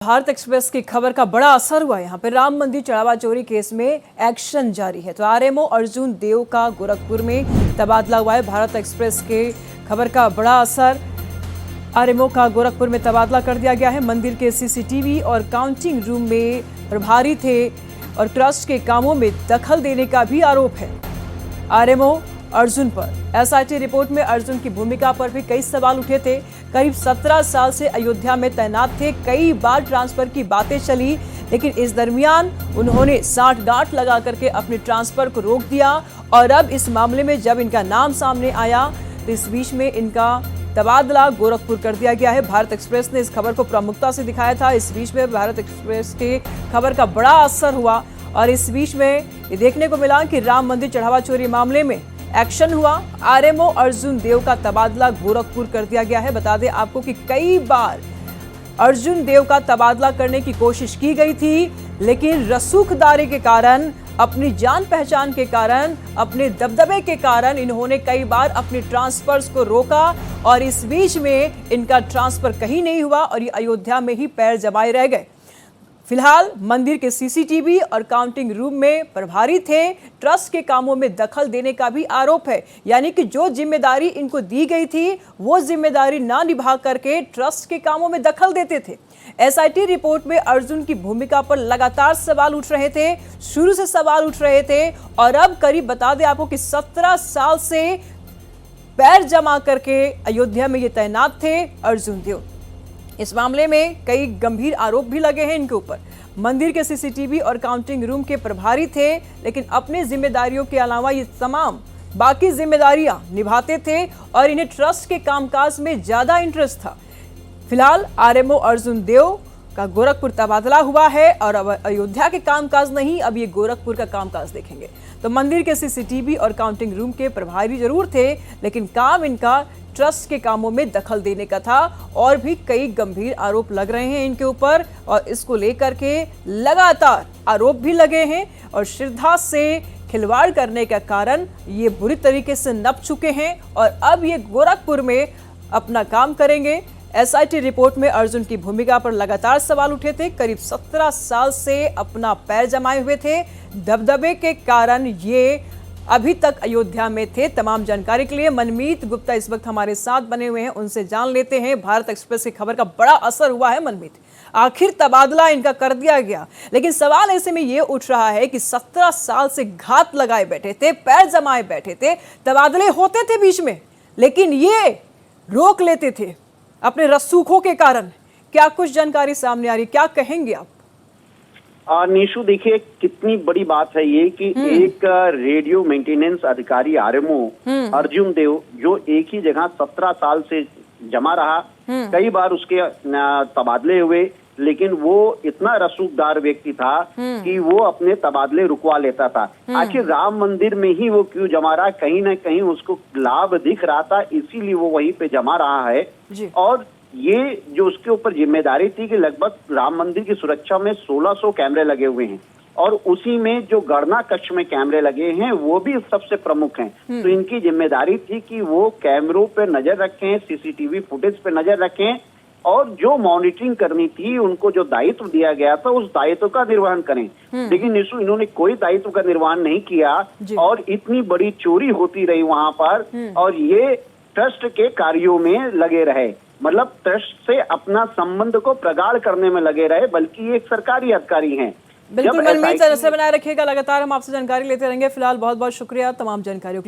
Bharat express की खबर का बड़ा असर हुआ। यहाँ पे राम मंदिर चढ़ावा चोरी केस में एक्शन जारी है। तो आरएमओ अर्जुन देव का गोरखपुर में तबादला हुआ है। भारत एक्सप्रेस के खबर का बड़ा असर, आरएमओ का गोरखपुर में तबादला कर दिया गया है। मंदिर के सीसीटीवी और काउंटिंग रूम में प्रभारी थे और ट्रस्ट के कामों में दखल देने का भी आरोप है आरएमओ अर्जुन पर। एसआईटी रिपोर्ट में अर्जुन की भूमिका पर भी कई सवाल उठे थे। करीब 17 साल से अयोध्या में तैनात थे। कई बार ट्रांसफर की बातें चली, लेकिन इस दरमियान उन्होंने सांठगांठ लगा करके अपने ट्रांसफर को रोक दिया। और अब इस मामले में जब इनका नाम सामने आया तो इस बीच में इनका तबादला गोरखपुर कर दिया गया है। भारत एक्सप्रेस ने इस खबर को प्रमुखता से दिखाया था। इस बीच में भारत एक्सप्रेस के खबर का बड़ा असर हुआ और इस बीच में ये देखने को मिला कि राम मंदिर चढ़ावा चोरी मामले में एक्शन हुआ। आरएमओ अर्जुन देव का तबादला गोरखपुर कर दिया गया है। बता दें आपको कि कई बार अर्जुन देव का तबादला करने की कोशिश की गई थी, लेकिन रसूखदारी के कारण, अपनी जान पहचान के कारण, अपने दबदबे के कारण इन्होंने कई बार अपने ट्रांसफर्स को रोका और इस बीच में इनका ट्रांसफर कहीं नहीं हुआ और ये अयोध्या में ही पैर जमाए रह गए। फिलहाल मंदिर के सीसीटीवी और काउंटिंग रूम में प्रभारी थे। ट्रस्ट के कामों में दखल देने का भी आरोप है, यानी कि जो जिम्मेदारी इनको दी गई थी वो जिम्मेदारी ना निभा करके ट्रस्ट के कामों में दखल देते थे। एसआईटी रिपोर्ट में अर्जुन की भूमिका पर लगातार सवाल उठ रहे थे, शुरू से सवाल उठ रहे थे और अब करीब बता दें आपको कि 17 साल से पैर जमा करके अयोध्या में ये तैनात थे अर्जुन देव। इस मामले में कई गंभीर आरोप भी लगे हैं इनके ऊपर। मंदिर के सीसीटीवी और काउंटिंग रूम के प्रभारी थे, लेकिन अपनी जिम्मेदारियों के अलावा ये तमाम बाकी जिम्मेदारियां निभाते थे और इन्हें ट्रस्ट के कामकाज में ज्यादा इंटरेस्ट था। फिलहाल आरएमओ अर्जुन देव का गोरखपुर तबादला हुआ है और अब अयोध्या के कामकाज नहीं, अब ये गोरखपुर का कामकाज देखेंगे। तो मंदिर के सीसीटीवी और काउंटिंग रूम के प्रभारी जरूर थे, लेकिन काम इनका ट्रस्ट के कामों में दखल देने का था और भी कई गंभीर आरोप लग रहे हैं इनके ऊपर और इसको लेकर के लगातार आरोप भी लगे हैं और श्रद्धा से खिलवाड़ करने का कारण ये बुरी तरीके से नप चुके हैं और अब ये गोरखपुर में अपना काम करेंगे। एसआईटी रिपोर्ट में अर्जुन की भूमिका पर लगातार सवाल उठे थे। करीब 17 साल से अपना पैर जमाए हुए थे। दबदबे के कारण ये अभी तक अयोध्या में थे। तमाम जानकारी के लिए मनमीत गुप्ता इस वक्त हमारे साथ बने हुए हैं, उनसे जान लेते हैं। भारत एक्सप्रेस की खबर का बड़ा असर हुआ है मनमीत, आखिर तबादला इनका कर दिया गया, लेकिन सवाल ऐसे में ये उठ रहा है कि 17 साल से घात लगाए बैठे थे, पैर जमाए बैठे थे, तबादले होते थे बीच में, लेकिन ये रोक लेते थे अपने रसूखों के कारण। क्या कुछ जानकारी सामने आ रही, क्या कहेंगे आप? निशु, देखिए कितनी बड़ी बात है ये कि एक रेडियो मेंटेनेंस अधिकारी आरएमओ अर्जुन देव, जो एक ही जगह 17 साल से जमा रहा, कई बार उसके तबादले हुए, लेकिन वो इतना रसूखदार व्यक्ति था कि वो अपने तबादले रुकवा लेता था। आखिर राम मंदिर में ही वो क्यों जमा रहा? कहीं ना कहीं उसको लाभ दिख रहा था, इसीलिए वो वहीं पे जमा रहा है। और ये जो उसके ऊपर जिम्मेदारी थी कि लगभग राम मंदिर की सुरक्षा में 1600 कैमरे लगे हुए हैं और उसी में जो गणना कक्ष में कैमरे लगे हैं वो भी सबसे प्रमुख हैं। तो इनकी जिम्मेदारी थी कि वो कैमरों पे नजर रखें, सीसीटीवी फुटेज पे नजर रखें और जो मॉनिटरिंग करनी थी, उनको जो दायित्व दिया गया था उस दायित्व का निर्वहन करें। लेकिन निशु, इन्होंने कोई दायित्व का निर्वहन नहीं किया और इतनी बड़ी चोरी होती रही वहां पर और ये ट्रस्ट के कार्यों में लगे रहे, मतलब ट्रस्ट से अपना संबंध को प्रगाढ़ करने में लगे रहे, बल्कि ये एक सरकारी अधिकारी हैं। बिल्कुल मनमीत, तरह से बनाए रखिएगा, लगातार हम आपसे जानकारी लेते रहेंगे। फिलहाल बहुत बहुत शुक्रिया तमाम जानकारियों के लिए।